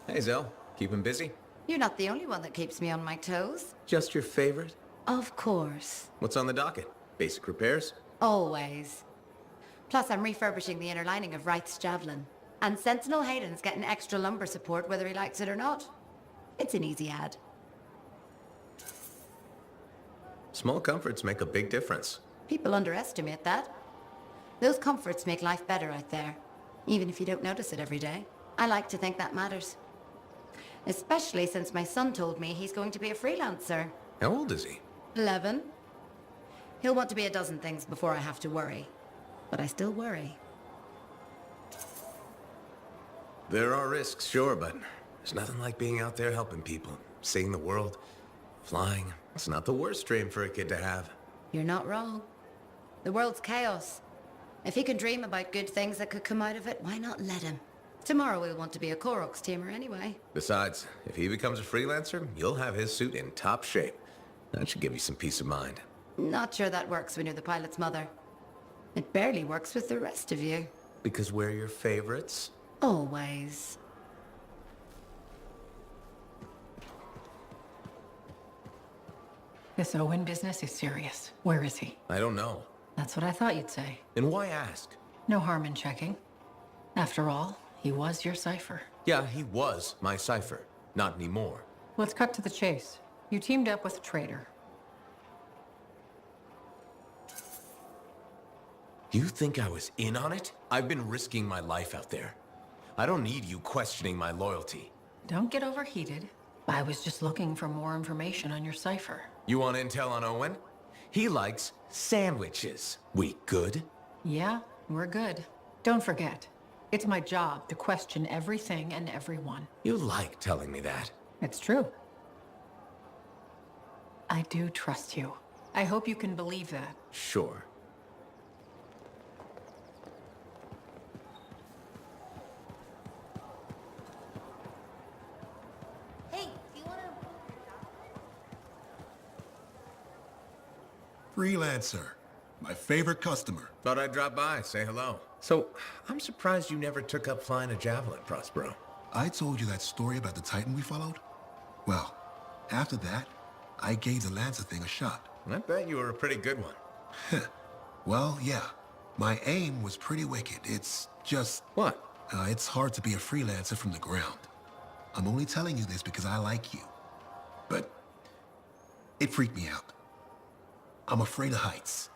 Hey, Zell. Keeping busy? You're not the only one that keeps me on my toes. Just your favorite? Of course. What's on the docket? Basic repairs? Always. Plus, I'm refurbishing the inner lining of Wright's Javelin. And Sentinel Hayden's getting extra lumbar support whether he likes it or not. It's an easy ad. Small comforts make a big difference. People underestimate that. Those comforts make life better out there, even if you don't notice it every day. I like to think that matters. Especially since my son told me he's going to be a freelancer. How old is he? 11. He'll want to be a dozen things before I have to worry. But I still worry. There are risks, sure, but there's nothing like being out there helping people, seeing the world, flying. It's not the worst dream for a kid to have. You're not wrong. The world's chaos. If he can dream about good things that could come out of it, why not let him? Tomorrow we'll want to be a Koroks teamer anyway. Besides, if he becomes a freelancer, you'll have his suit in top shape. That should give you some peace of mind. Not sure that works when you're the pilot's mother. It barely works with the rest of you. Because we're your favorites? Always. This Owen business is serious. Where is he? I don't know. That's what I thought you'd say. And why ask? No harm in checking. After all, he was your cipher. Yeah, he was my cipher. Not anymore. Let's cut to the chase. You teamed up with a traitor. You think I was in on it? I've been risking my life out there. I don't need you questioning my loyalty. Don't get overheated. I was just looking for more information on your cipher. You want intel on Owen? He likes sandwiches. We good? Yeah, we're good. Don't forget, it's my job to question everything and everyone. You like telling me that. It's true. I do trust you. I hope you can believe that. Sure. Hey, do you want to... Freelancer. My favorite customer. Thought I'd drop by, say hello. So, I'm surprised you never took up flying a javelin, Prospero. I told you that story about the Titan we followed? Well, after that, I gave the Lancer thing a shot. I bet you were a pretty good one. Well, yeah. My aim was pretty wicked. It's just... What? It's hard to be a freelancer from the ground. I'm only telling you this because I like you. But it freaked me out. I'm afraid of heights.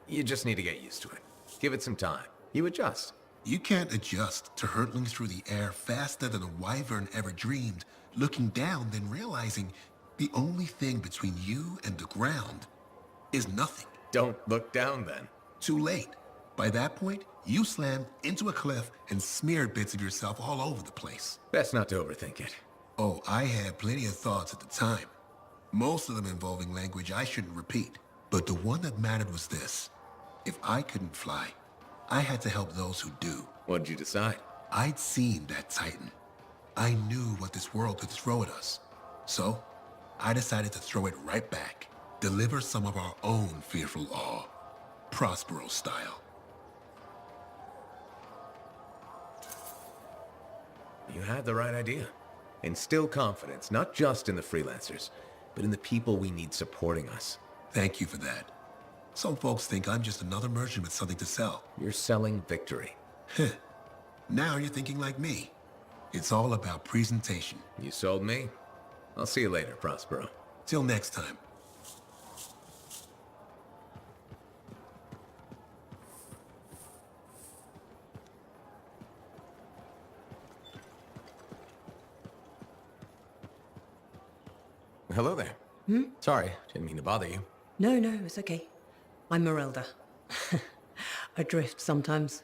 You just need to get used to it. Give it some time. You adjust. You can't adjust to hurtling through the air faster than a wyvern ever dreamed, looking down, then realizing the only thing between you and the ground is nothing. Don't look down then. Too late. By that point, you slammed into a cliff and smeared bits of yourself all over the place. Best not to overthink it. Oh, I had plenty of thoughts at the time. Most of them involving language I shouldn't repeat. But the one that mattered was this. If I couldn't fly, I had to help those who do. What'd you decide? I'd seen that Titan. I knew what this world could throw at us. So, I decided to throw it right back. Deliver some of our own fearful awe. Prospero style. You had the right idea. Instill confidence, not just in the freelancers, but in the people we need supporting us. Thank you for that. Some folks think I'm just another merchant with something to sell. You're selling victory. Now you're thinking like me. It's all about presentation. You sold me. I'll see you later, Prospero. Till next time. Hello there. Sorry, didn't mean to bother you. No, it's okay. I'm Merelda. I drift sometimes.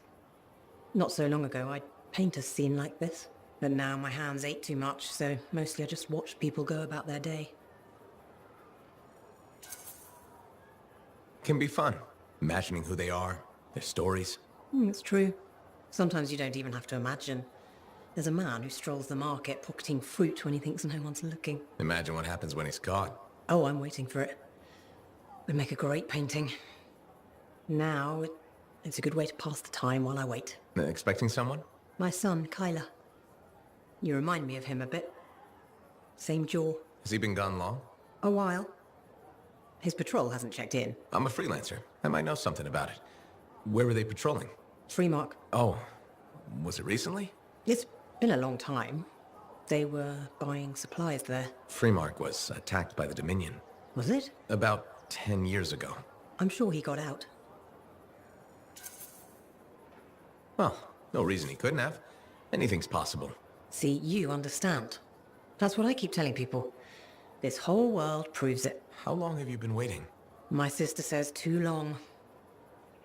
Not so long ago, I'd paint a scene like this. But now my hands ache too much, so mostly I just watch people go about their day. Can be fun. Imagining who they are, their stories. It's true. Sometimes you don't even have to imagine. There's a man who strolls the market pocketing fruit when he thinks no one's looking. Imagine what happens when he's caught. Oh, I'm waiting for it. Would make a great painting. Now, it It's a good way to pass the time while I wait. Expecting someone? My son, Kyler. You remind me of him a bit. Same jaw. Has he been gone long? A while. His patrol hasn't checked in. I'm a freelancer. I might know something about it. Where were they patrolling? Freemark. Oh, was it recently? It's been a long time. They were buying supplies there. Freemark was attacked by the Dominion. Was it? About 10 years ago. I'm sure he got out. Well, no reason he couldn't have. Anything's possible. See, you understand. That's what I keep telling people. This whole world proves it. How long have you been waiting? My sister says too long.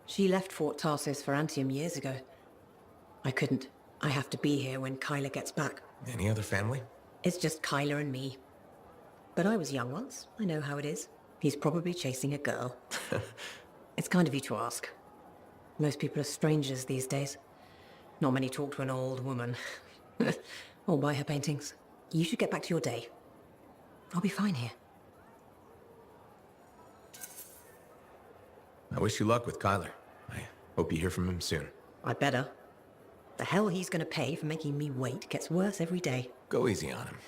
She left Fort Tarsis for Anthem years ago. I couldn't. I have to be here when Kyler gets back. Any other family? It's just Kyler and me. But I was young once. I know how it is. He's probably chasing a girl. It's kind of you to ask. Most people are strangers these days. Not many talk to an old woman. Or buy her paintings. You should get back to your day. I'll be fine here. I wish you luck with Kyler. I hope you hear from him soon. I'd better. The hell he's gonna pay for making me wait gets worse every day. Go easy on him.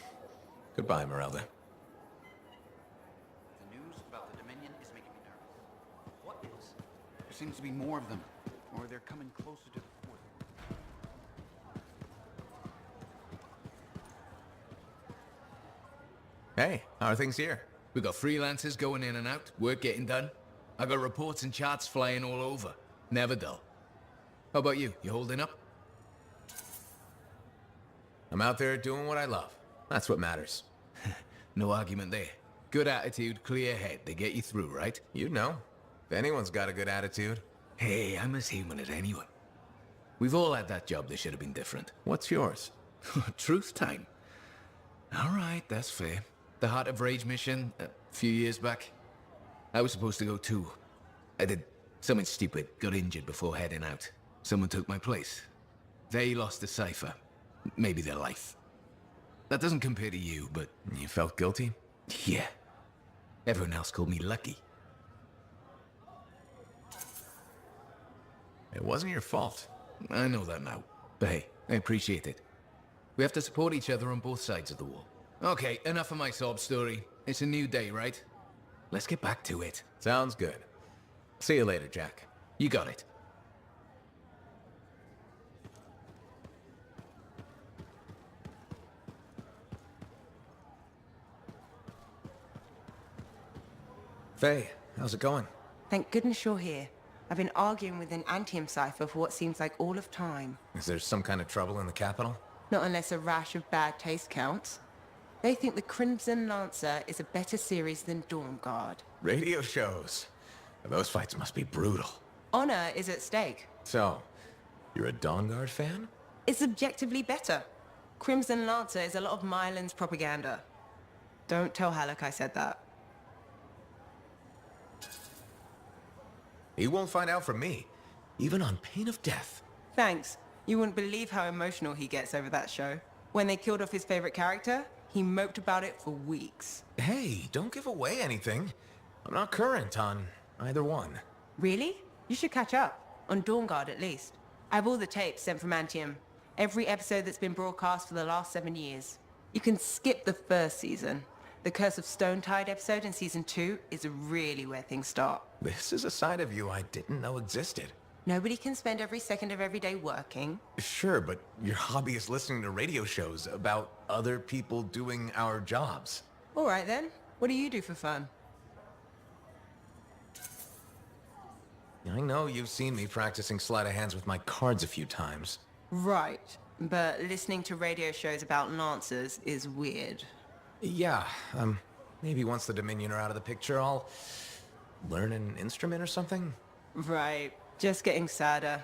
Goodbye, Merelda. The news about the Dominion is making me nervous. What is? There seems to be more of them, or they're coming closer to the fort. Hey, how are things here? We got freelancers going in and out, work getting done. I got reports and charts flying all over. Never dull. How about you? You holding up? I'm out there doing what I love. That's what matters. No argument there. Good attitude, clear head. They get you through, right? You know. If anyone's got a good attitude. Hey, I'm as human as anyone. We've all had that job that should have been different. What's yours? Truth time. All right, that's fair. The Heart of Rage mission, a few years back. I was supposed to go too. I did something stupid, got injured before heading out. Someone took my place. They lost the cipher. Maybe their life. That doesn't compare to you, but You felt guilty? yeah. Everyone else called me lucky. It wasn't your fault. I know that now. But hey, I appreciate it. We have to support each other on both sides of the wall. Okay, enough of my sob story. It's a new day, right? Let's get back to it. Sounds good. See you later, Jack. You got it. Faye, how's it going? Thank goodness you're here. I've been arguing with an Anthem cipher for what seems like all of time. Is there some kind of trouble in the capital? Not unless a rash of bad taste counts. They think the Crimson Lancer is a better series than Dawn Guard. Radio shows. Those fights must be brutal. Honor is at stake. So, you're a Dawn Guard fan? It's objectively better. Crimson Lancer is a lot of Mylan's propaganda. Don't tell Halleck I said that. He won't find out from me, even on pain of death. Thanks. You wouldn't believe how emotional he gets over that show. When they killed off his favorite character, he moped about it for weeks. Hey, don't give away anything. I'm not current on either one. Really? You should catch up. On Dawn Guard, at least. I have all the tapes sent from Anthem. Every episode that's been broadcast for the last 7 years. You can skip the first season. The Curse of Stonetide episode in season 2 is really where things start. This is a side of you I didn't know existed. Nobody can spend every second of every day working. Sure, but your hobby is listening to radio shows about other people doing our jobs. All right then. What do you do for fun? I know you've seen me practicing sleight of hands with my cards a few times. Right. But listening to radio shows about Lancers is weird. Yeah, maybe once the Dominion are out of the picture, I'll learn an instrument or something. Right. Just getting sadder.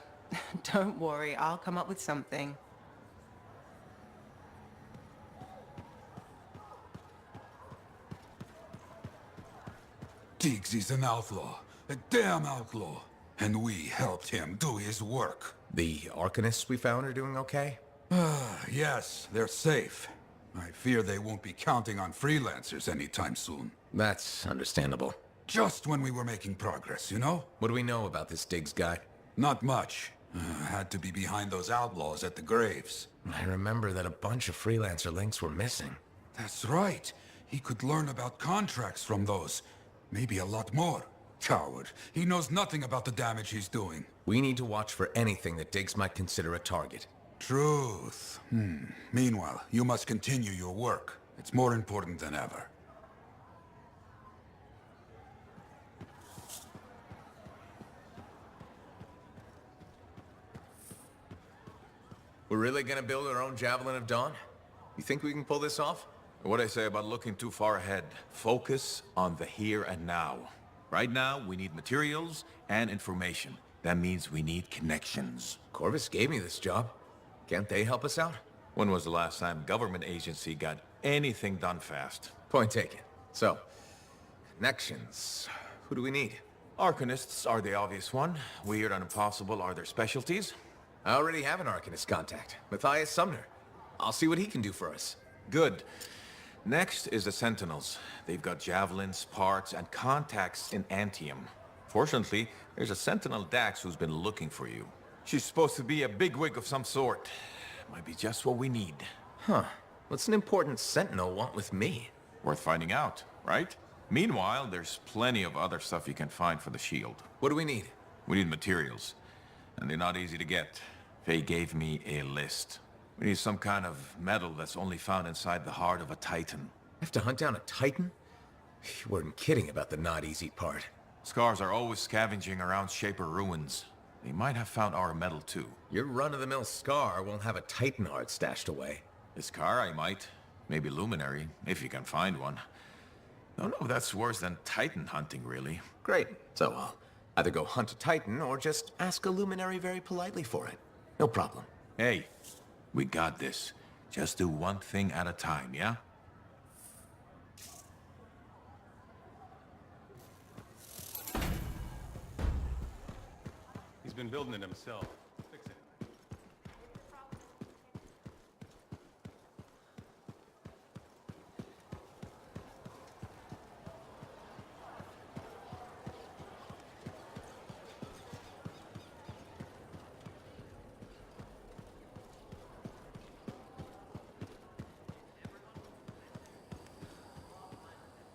Don't worry, I'll come up with something. Tiggs is an outlaw, a damn outlaw, and we helped him do his work. The Arcanists we found are doing okay? Yes, they're safe. I fear they won't be counting on freelancers anytime soon. That's understandable. Just when we were making progress, you know? What do we know about this Diggs guy? Not much. Had to be behind those outlaws at the graves. I remember that a bunch of freelancer links were missing. That's right. He could learn about contracts from those. Maybe a lot more. Coward. He knows nothing about the damage he's doing. We need to watch for anything that Diggs might consider a target. Truth. Meanwhile, you must continue your work. It's more important than ever. We're really gonna build our own Javelin of Dawn? You think we can pull this off? What I say about looking too far ahead. Focus on the here and now. Right now, we need materials and information. That means we need connections. Corvus gave me this job. Can't they help us out? When was the last time government agency got anything done fast? Point taken. So, connections. Who do we need? Arcanists are the obvious one. Weird and impossible are their specialties. I already have an Arcanist contact, Matthias Sumner. I'll see what he can do for us. Good. Next is the Sentinels. They've got javelins, parts, and contacts in Anthem. Fortunately, there's a Sentinel Dax who's been looking for you. She's supposed to be a bigwig of some sort. Might be just what we need. Huh. What's an important Sentinel want with me? Worth finding out, right? Meanwhile, there's plenty of other stuff you can find for the shield. What do we need? We need materials, and they're not easy to get. Faye gave me a list. We need some kind of metal that's only found inside the heart of a Titan. I have to hunt down a Titan? You weren't kidding about the not easy part. Scars are always scavenging around Shaper ruins. They might have found our metal too. Your run-of-the-mill Scar won't have a Titan heart stashed away. The Scar I might. Maybe Luminary, if you can find one. Don't know if that's worse than Titan hunting, really. Great. So I'll either go hunt a Titan or just ask a Luminary very politely for it. No problem. Hey, we got this. Just do one thing at a time, yeah? He's been building it himself. Fix it.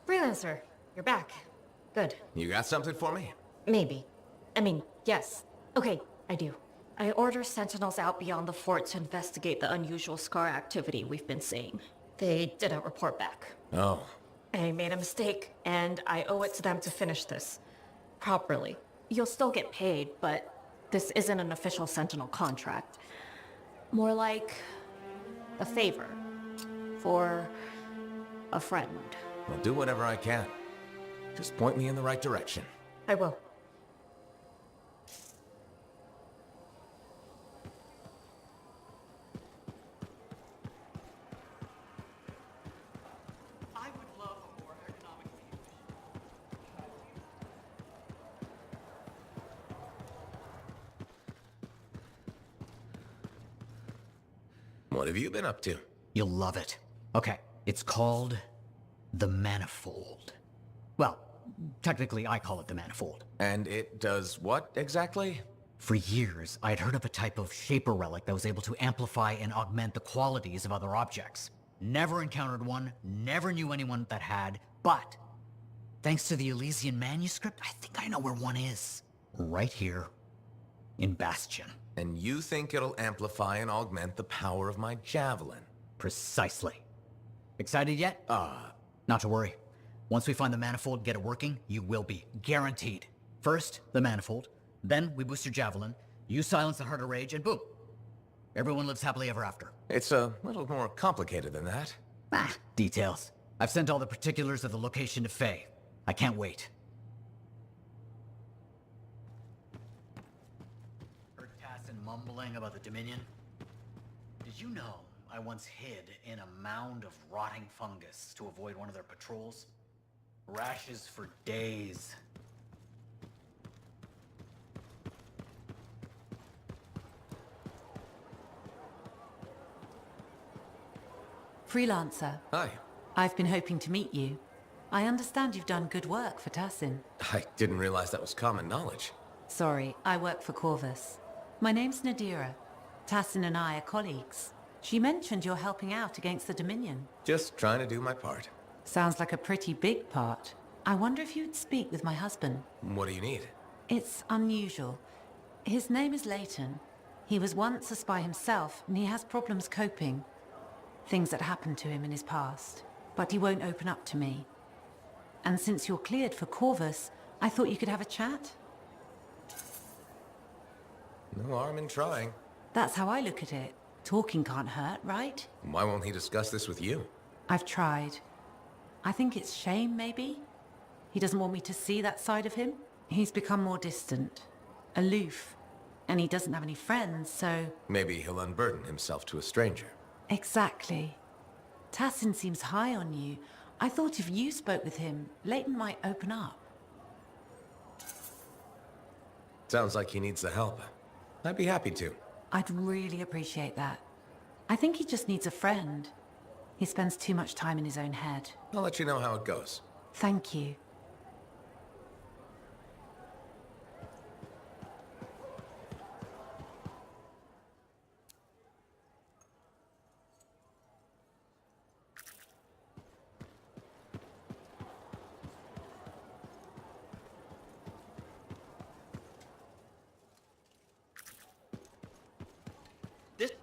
Freelancer, you're back. Good. You got something for me? Maybe. I mean, yes. Okay, I do. I order sentinels out beyond the fort to investigate the unusual Scar activity we've been seeing. They didn't report back. Oh. I made a mistake, and I owe it to them to finish this properly. You'll still get paid, but this isn't an official Sentinel contract. More like a favor for a friend. I'll do whatever I can. Just point me in the right direction. I will. What have you been up to? You'll love it. Okay, it's called the Manifold. Well, technically I call it the Manifold. And it does what exactly? For years, I'd heard of a type of Shaper relic that was able to amplify and augment the qualities of other objects. Never encountered one, never knew anyone that had, but thanks to the Elysian manuscript, I think I know where one is. Right here in Bastion. And you think it'll amplify and augment the power of my javelin? Precisely. Excited yet? Not to worry. Once we find the Manifold, get it working, you will be. Guaranteed. First, the Manifold. Then, we boost your javelin. You silence the Heart of Rage, and boom. Everyone lives happily ever after. It's a little more complicated than that. Details. I've sent all the particulars of the location to Faye. I can't wait. Heard Tassin mumbling about the Dominion? Did you know I once hid in a mound of rotting fungus to avoid one of their patrols? Rashes for days. Freelancer. Hi. I've been hoping to meet you. I understand you've done good work for Tassin. I didn't realize that was common knowledge. Sorry, I work for Corvus. My name's Nadira. Tassin and I are colleagues. She mentioned you're helping out against the Dominion. Just trying to do my part. Sounds like a pretty big part. I wonder if you'd speak with my husband. What do you need? It's unusual. His name is Leighton. He was once a spy himself, and he has problems coping. Things that happened to him in his past. But he won't open up to me. And since you're cleared for Corvus, I thought you could have a chat. No harm in trying. That's how I look at it. Talking can't hurt, right? Why won't he discuss this with you? I've tried. I think it's shame, maybe? He doesn't want me to see that side of him. He's become more distant, aloof, and he doesn't have any friends, so... Maybe he'll unburden himself to a stranger. Exactly. Tassin seems high on you. I thought if you spoke with him, Leighton might open up. Sounds like he needs the help. I'd be happy to. I'd really appreciate that. I think he just needs a friend. He spends too much time in his own head. I'll let you know how it goes. Thank you.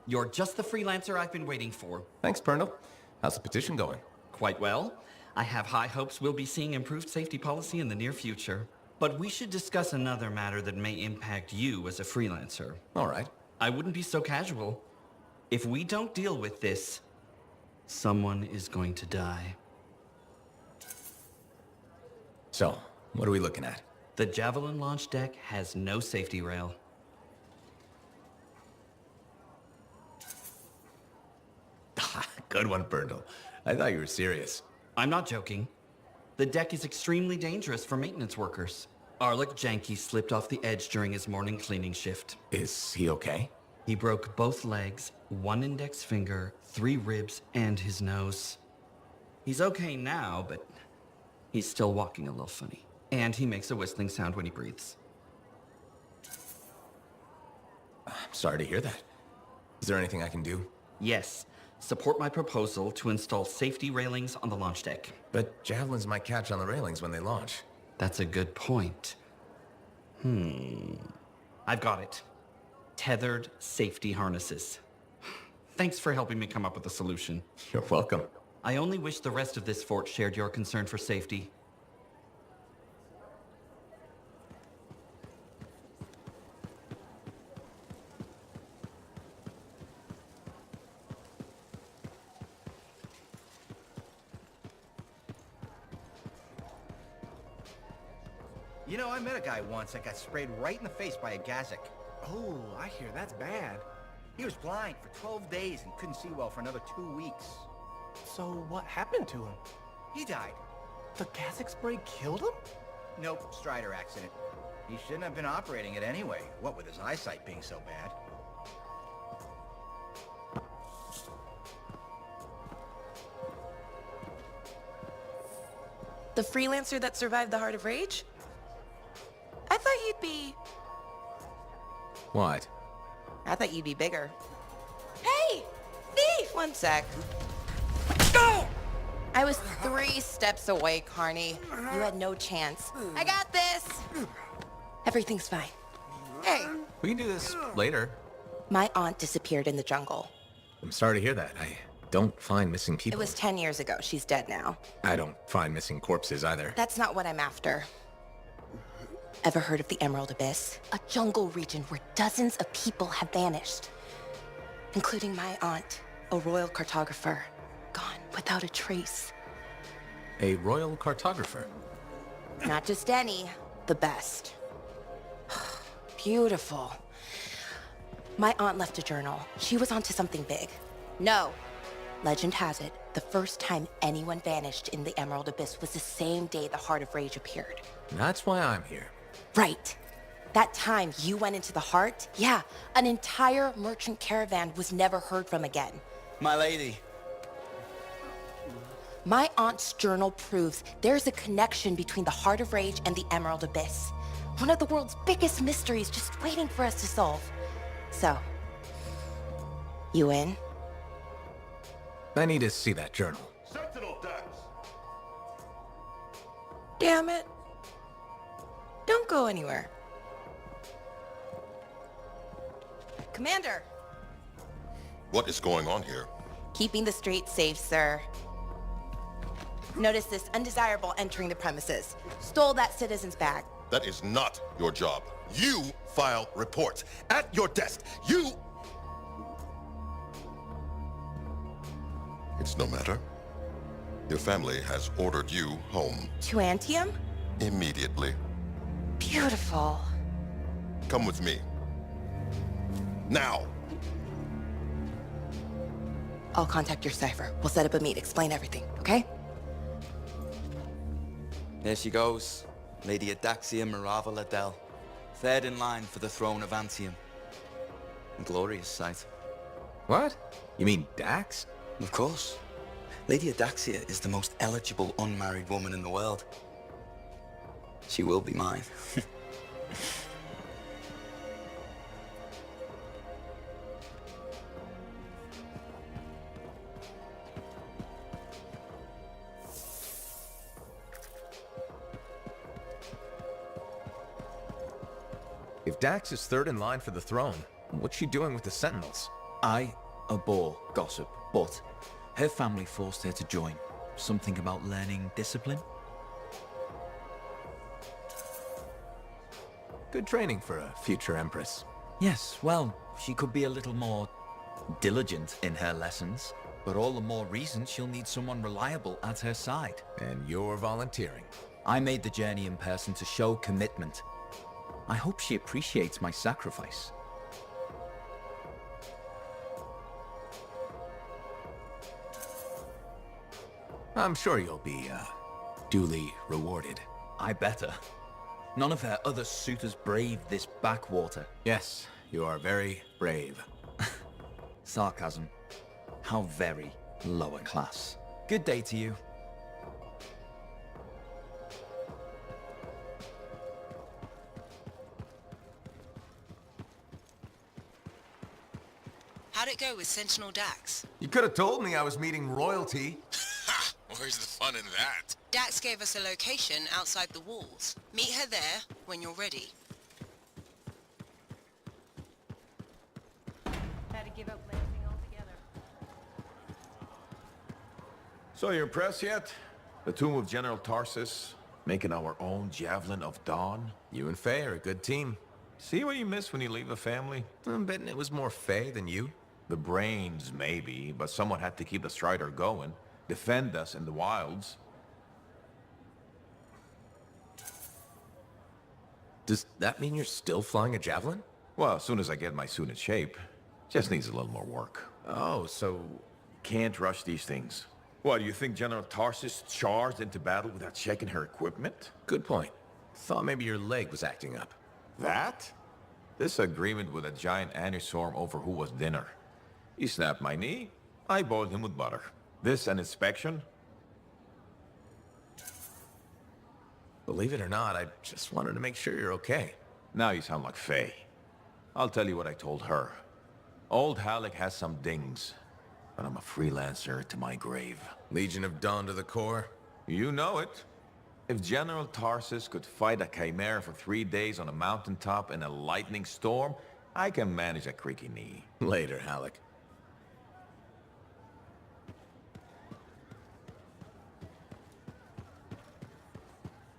You're just the freelancer I've been waiting for. Thanks, Pernell. How's the petition going? Quite well. I have high hopes we'll be seeing improved safety policy in the near future. But we should discuss another matter that may impact you as a freelancer. All right. I wouldn't be so casual. If we don't deal with this, someone is going to die. So, what are we looking at? The Javelin launch deck has no safety rail. Good one, Pernell. I thought you were serious. I'm not joking. The deck is extremely dangerous for maintenance workers. Arlik Janke slipped off the edge during his morning cleaning shift. Is he okay? He broke both legs, one index finger, 3 ribs, and his nose. He's okay now, but he's still walking a little funny. And he makes a whistling sound when he breathes. I'm sorry to hear that. Is there anything I can do? Yes. Support my proposal to install safety railings on the launch deck. But javelins might catch on the railings when they launch. That's a good point. I've got it. Tethered safety harnesses. Thanks for helping me come up with a solution. You're welcome. I only wish the rest of this fort shared your concern for safety. You know, I met a guy once that got sprayed right in the face by a Gazik. Oh, I hear that's bad. He was blind for 12 days and couldn't see well for another 2 weeks. So what happened to him? He died. The Gazik spray killed him? Nope, Strider accident. He shouldn't have been operating it anyway, what with his eyesight being so bad. The freelancer that survived the Heart of Rage? I thought you'd be... What? I thought you'd be bigger. Hey! Thief! 1 sec. Go! I was 3 steps away, Carney. You had no chance. I got this! Everything's fine. Hey! We can do this later. My aunt disappeared in the jungle. I'm sorry to hear that. I don't find missing people. It was 10 years ago. She's dead now. I don't find missing corpses either. That's not what I'm after. Ever heard of the Emerald Abyss? A jungle region where dozens of people have vanished. Including my aunt, a royal cartographer. Gone without a trace. A royal cartographer? Not just any, the best. Beautiful. My aunt left a journal. She was onto something big. No. Legend has it, the first time anyone vanished in the Emerald Abyss was the same day the Heart of Rage appeared. That's why I'm here. Right. That time you went into the Heart, yeah, an entire merchant caravan was never heard from again. My lady. My aunt's journal proves there's a connection between the Heart of Rage and the Emerald Abyss. One of the world's biggest mysteries just waiting for us to solve. So, you in? I need to see that journal. Sentinel Dax! Damn it. Don't go anywhere. Commander! What is going on here? Keeping the streets safe, sir. Notice this undesirable entering the premises. Stole that citizen's bag. That is not your job. You file reports. At your desk, you... It's no matter. Your family has ordered you home. To Anthem? Immediately. Beautiful. Come with me. Now! I'll contact your cipher. We'll set up a meet, explain everything, okay? There she goes. Lady Adaxia Mirava Ladell. Third in line for the throne of Anthem. A glorious sight. What? You mean Dax? Of course. Lady Adaxia is the most eligible unmarried woman in the world. She will be mine. If Dax is third in line for the throne, what's she doing with the Sentinels? I abhor gossip, but her family forced her to join. Something about learning discipline? Good training for a future Empress. Yes, well, she could be a little more diligent in her lessons, but all the more reason she'll need someone reliable at her side. And you're volunteering. I made the journey in person to show commitment. I hope she appreciates my sacrifice. I'm sure you'll be, duly rewarded. I better. None of her other suitors braved this backwater. Yes, you are very brave. Sarcasm. How very lower class. Good day to you. How'd it go with Sentinel Dax? You could have told me I was meeting royalty. Where's the fun in that? Dax gave us a location outside the walls. Meet her there when you're ready. Had to give up landing altogether. So you impressed yet? The tomb of General Tarsus, making our own Javelin of Dawn. You and Faye are a good team. See what you miss when you leave a family? I'm betting it was more Faye than you. The brains, maybe, but someone had to keep the Strider going. Defend us in the wilds. Does that mean you're still flying a Javelin? Well, as soon as I get my suit in shape. Just needs a little more work. Oh, so... Can't rush these things. What, do you think General Tarsus charged into battle without checking her equipment? Good point. Thought maybe your leg was acting up. That? This agreement with a giant aneurysm over who was dinner. He snapped my knee. I boiled him with butter. This an inspection? Believe it or not, I just wanted to make sure you're okay. Now you sound like Faye. I'll tell you what I told her. Old Halleck has some dings, but I'm a freelancer to my grave. Legion of Dawn to the core? You know it. If General Tarsus could fight a chimera for 3 days on a mountaintop in a lightning storm, I can manage a creaky knee. Later, Halleck.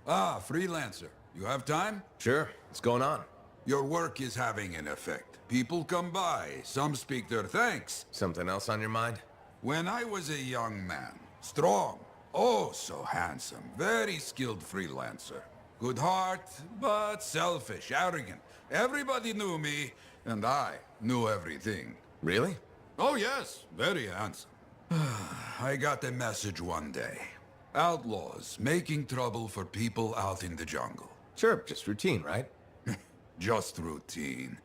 Ah, freelancer. You have time? Sure. What's going on? Your work is having an effect. People come by. Some speak their thanks. Something else on your mind? When I was a young man, strong, oh so handsome, very skilled freelancer. Good heart, but selfish, arrogant. Everybody knew me, and I knew everything. Really? Oh yes, very handsome. I got a message one day. Outlaws making trouble for people out in the jungle. Sure, just routine, right? Just routine.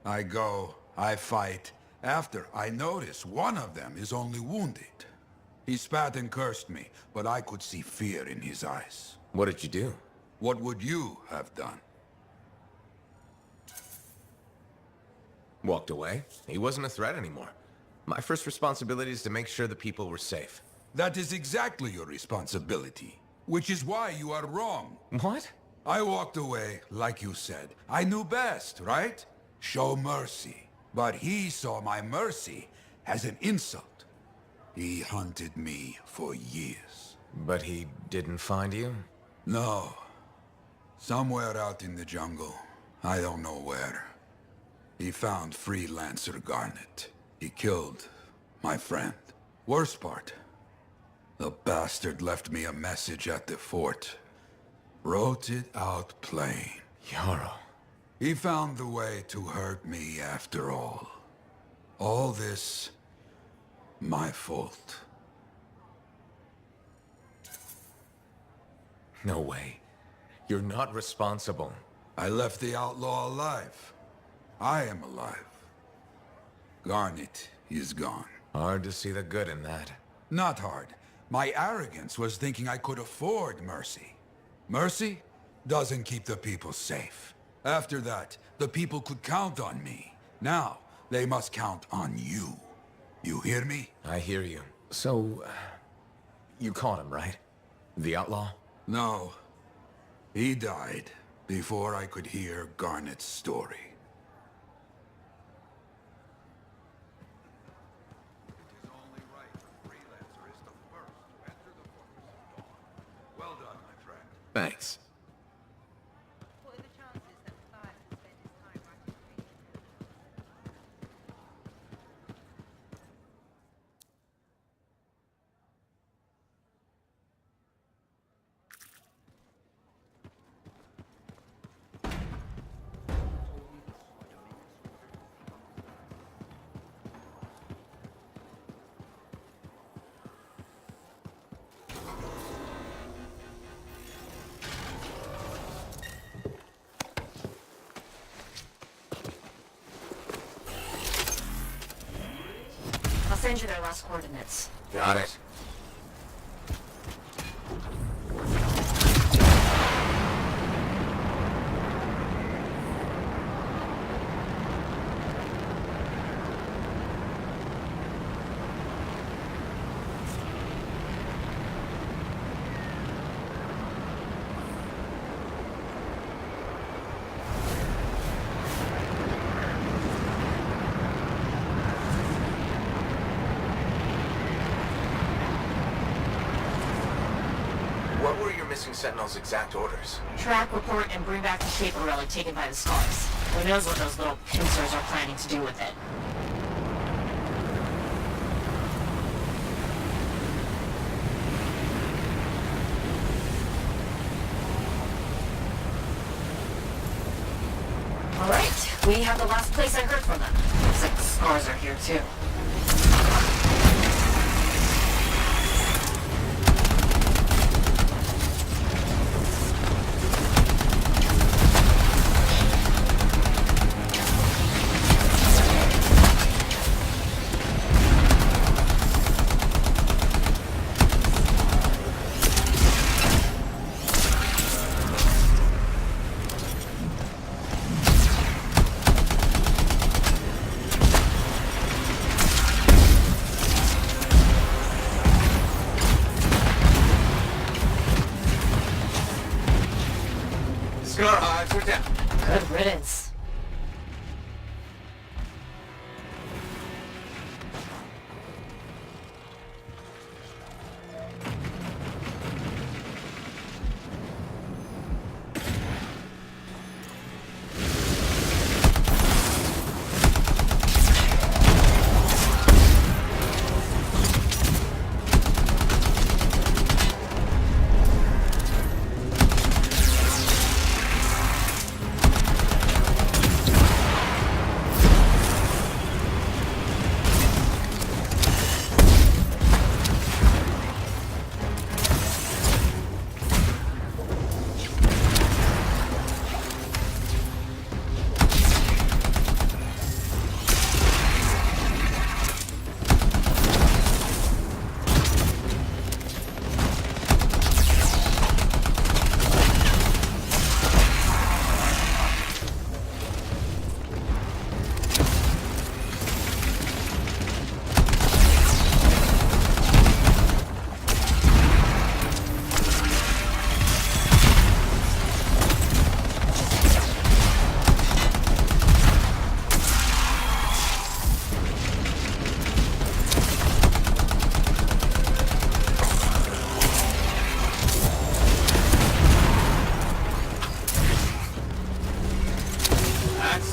I go, I fight. After, I notice one of them is only wounded. He spat and cursed me, but I could see fear in his eyes. What did you do? What would you have done? Walked away. He wasn't a threat anymore. My first responsibility is to make sure the people were safe. That is exactly your responsibility. Which is why you are wrong. What? I walked away, like you said. I knew best, right? Show mercy. But he saw my mercy as an insult. He hunted me for years. But he didn't find you? No. Somewhere out in the jungle. I don't know where. He found Freelancer Garnet. He killed my friend. Worst part, the bastard left me a message at the fort. Wrote it out plain. Yarrow. He found the way to hurt me after all. All this, my fault. No way. You're not responsible. I left the outlaw alive. I am alive. Garnet is gone. Hard to see the good in that. Not hard. My arrogance was thinking I could afford mercy. Mercy doesn't keep the people safe. After that, the people could count on me. Now, they must count on you. You hear me? I hear you. So, you caught him, right? The outlaw? No. He died before I could hear Garnet's story. Thanks. I'll send you their last coordinates. Got it. What were your missing Sentinel's exact orders? Track, report, and bring back the shaper relic taken by the Scars. Who knows what those little pincers are planning to do with it? Alright, we have the last place I heard from them. Looks like the Scars are here too. Scar hives are down. Good riddance.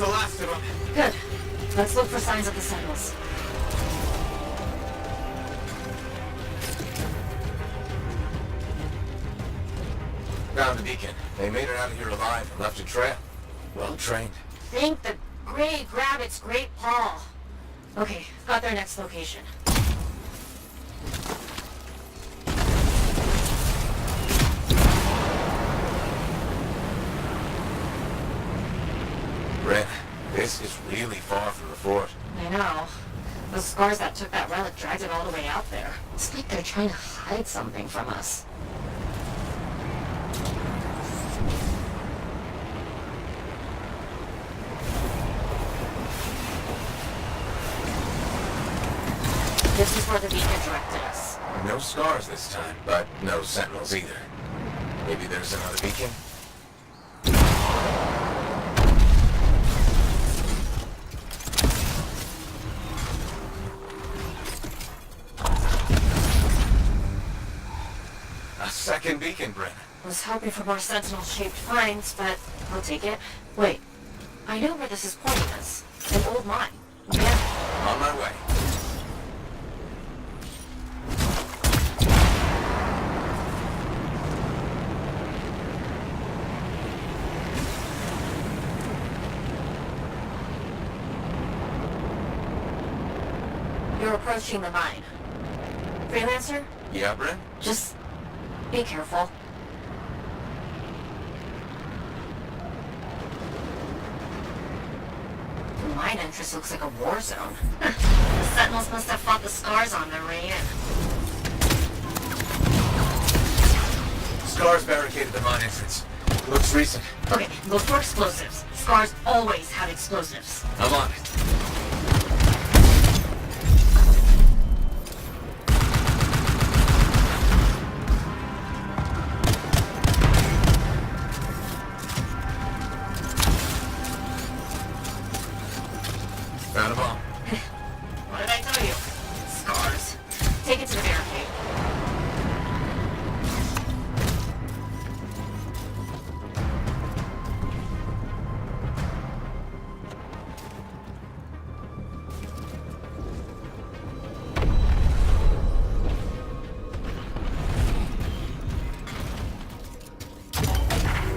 the last of them. Good. Let's look for signs of the Sentinels. Found the beacon. They made it out of here alive and left a trail. Well trained. Thank the Grey Rabbit's Great Paw. Okay, got their next location. Red, this is really far from the fort. I know. The scars that took that relic dragged it all the way out there. It's like they're trying to hide something from us. This is where the beacon directed us. No scars this time, but no sentinels either. Maybe there's another beacon? A second beacon, Bryn. Was hoping for more sentinel-shaped finds, but I'll take it. Wait, I know where this is pointing us. An old mine. Yeah. On my way. You're approaching the mine. Freelancer? Yeah, Bryn? Just be careful. The mine entrance looks like a war zone. The Sentinels must have fought the scars on their way in. Scars barricaded the mine entrance. Looks recent. Okay, look for explosives. Scars always have explosives. I'm on it. Found a bomb. What did I tell you? Scars. Take it to the barricade.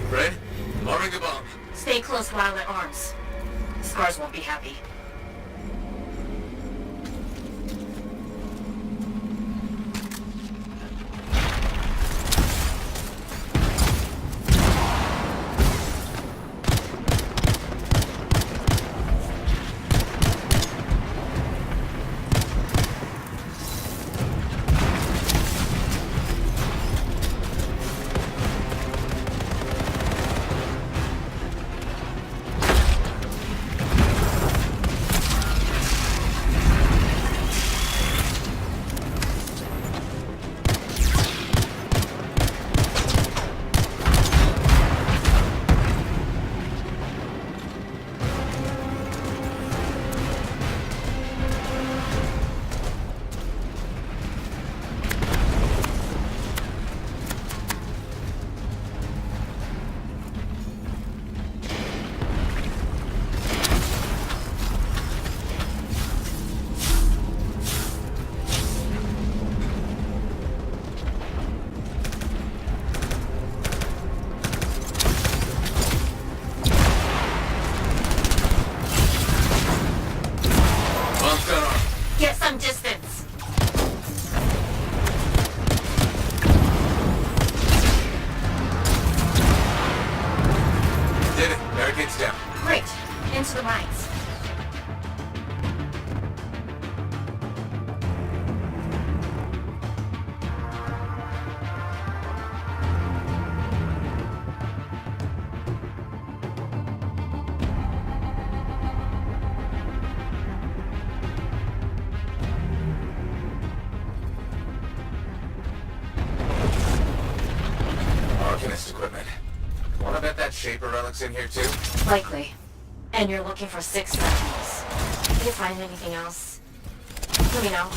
Red, arming the bomb. Stay close while it arms. Scars won't be happy. Get some distance. Did it. Barricade's down. Great. Into the mines. Arcanist equipment. Wanna bet that Shaper relic's in here too? Likely. And you're looking for 6 sentinels. If you find anything else, let me know.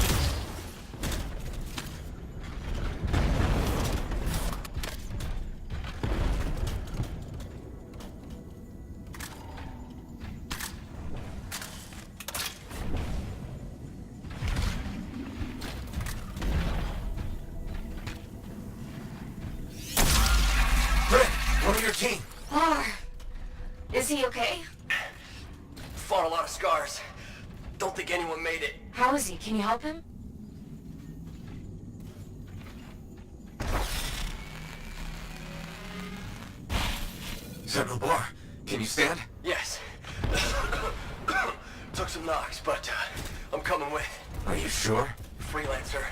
okay? Fought a lot of scars. Don't think anyone made it. How is he? Can you help him? Sentinel Bar, can you stand? Yes. Took some knocks, but I'm coming with. Are you sure? Freelancer.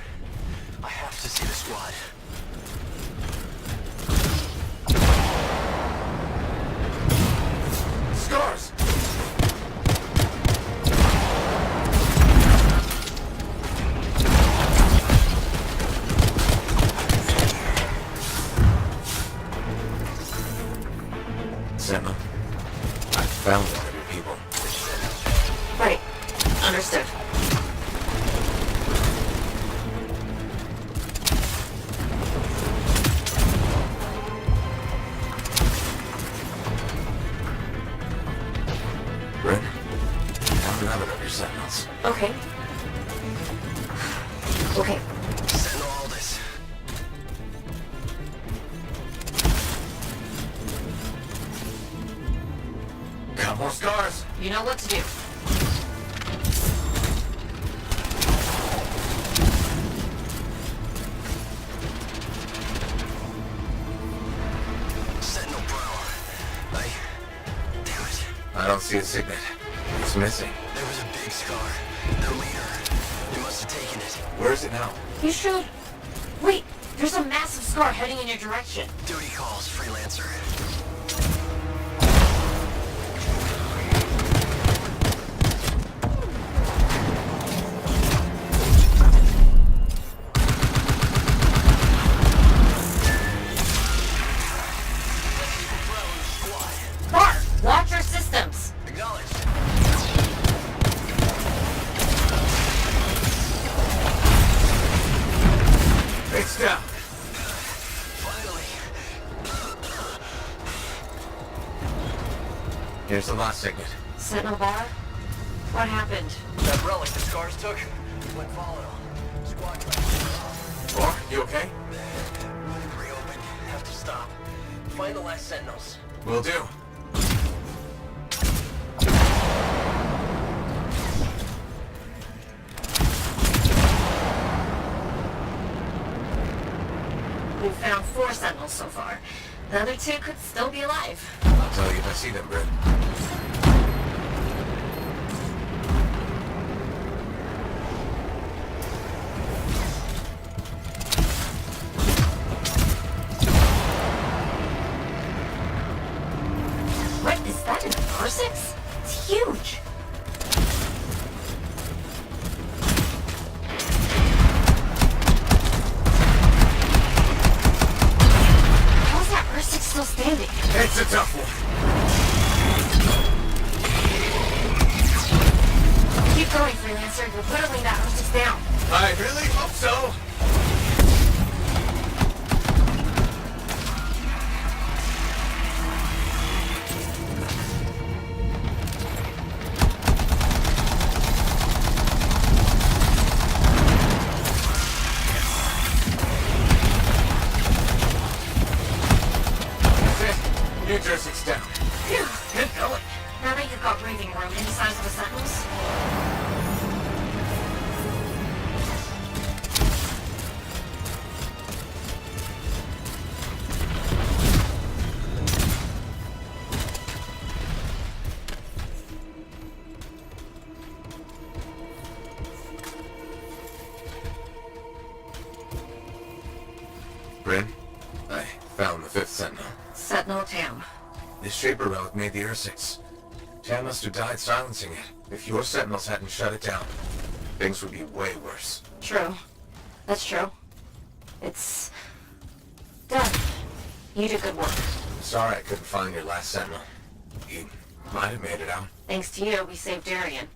I have to see the squad. Scars! Sentinel, I found one of your people. Right. Understood. Bryn, found another of your sentinels. Okay. Okay. Sentinel Aldous. Got more scars. You know what to do. Sentinel Bro. Damn it. I don't see a signet. It's missing. There was a big scar. The leader. They must have taken it. Where is it now? You should... Wait, there's a massive scar heading in your direction. Duty calls, Freelancer. Bart, watch your systems. Acknowledged. It's down. Finally. Here's the last signet. Sentinel Bar? What happened? That relic the scars took went volatile. Squad trap. Bar, you okay? Reopen. Have to stop. Find the last sentinels. Will do. We've found 4 sentinels so far. The other 2 could still be alive. I'll tell you if I see them, Bryn. What, is that an R6? It's huge. How's that R6 still standing? It's a tough one. Keep going, Freelancer. You're whittling that R6 down. I really hope so. That's it. New jersey's down. Phew, good going. Now that you've got breathing room, any signs of the sentinels? Bryn, I found the 5th sentinel. Sentinel Tam. This Shaper relic made the Ursix. Tam must have died silencing it. If your sentinels hadn't shut it down, things would be way worse. True. That's true. It's... done. You did good work. Sorry I couldn't find your last sentinel. He might have made it out. Thanks to you, we saved Darien.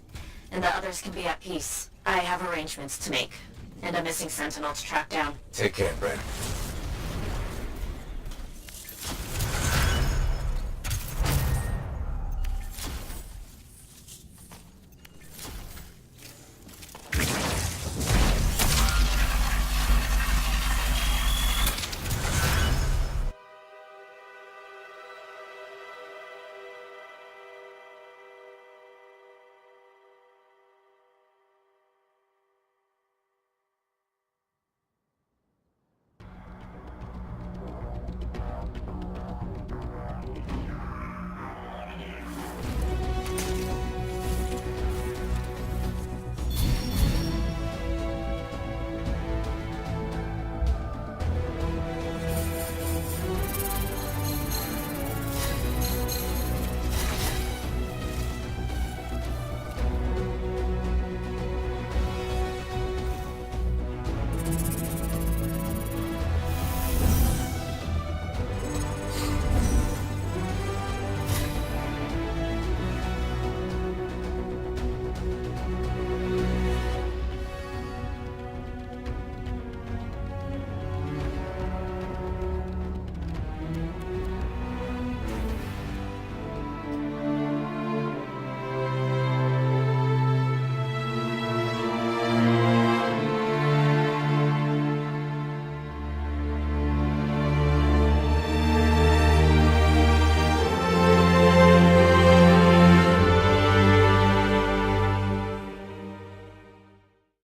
And the others can be at peace. I have arrangements to make. And a missing sentinel to track down. Take care, Bryn.